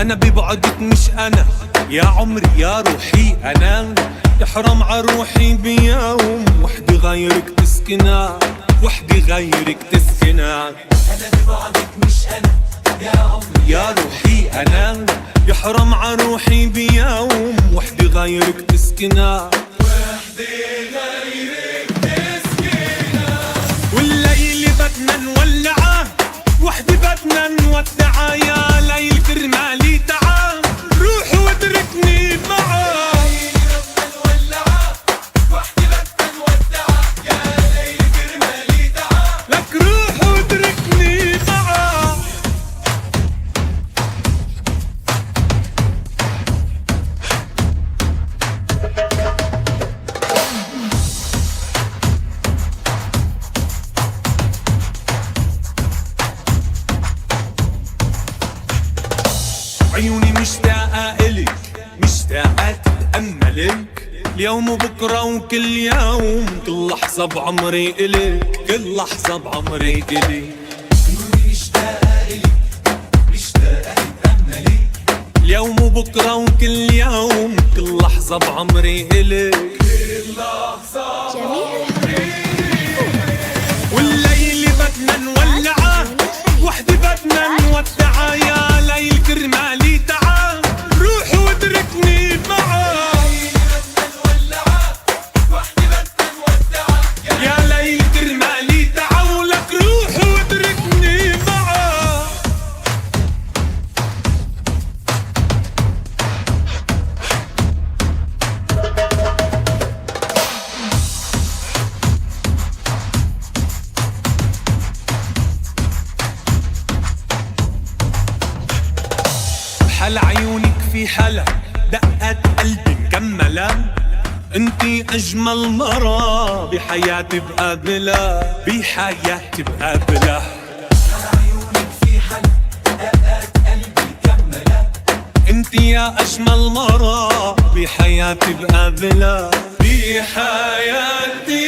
أنا ببعدك مش أنا، يا عمري يا روحي أنا، يحرم عروحي بيوم وحدي غيرك تسكنها، وحدي غيرك تسكنها. أنا ببعدك مش أنا، يا عمري يا روحي أنا، يحرم عروحي بيوم وحدي غيرك تسكنها، وحدي غيرك تسكنها. والليل بدنا نولعه، وحدي بدنا نودعه، يا ليل كرمالي تعا روح واتركني معاه. وحدي بدنا نودعه، يا ليل كرمالي تعا لك روح واتركني معاه. عيوني مشتاقة إلك، مشتاقة تتأملك، اليوم وبكرة وكل يوم، كل لحظة بعمري إلك، كل لحظة بعمري إلك. عيوني مشتاقة إلك، مشتاقة تتأملك، اليوم وبكرة وكل يوم، كل لحظة بعمري إلك، كل لحظة والليل بدنا نولعه، وحدي بدنا نودعه، يا ليل كرمالي تعا روح واتركني معاه. وحدي بدنا نودعه، يا ليل كرمالي تعا ولك روح واتركني معاه. حل عيونك في حلا، دقات قلبي مكملة، انتي اجمل مرة بحياتي بقابلها، بحياتي بقابلها. عيونك في حل، دقات قلبي كملة، انتي يا اجمل مرة بحياتي بقابلها، بحياتي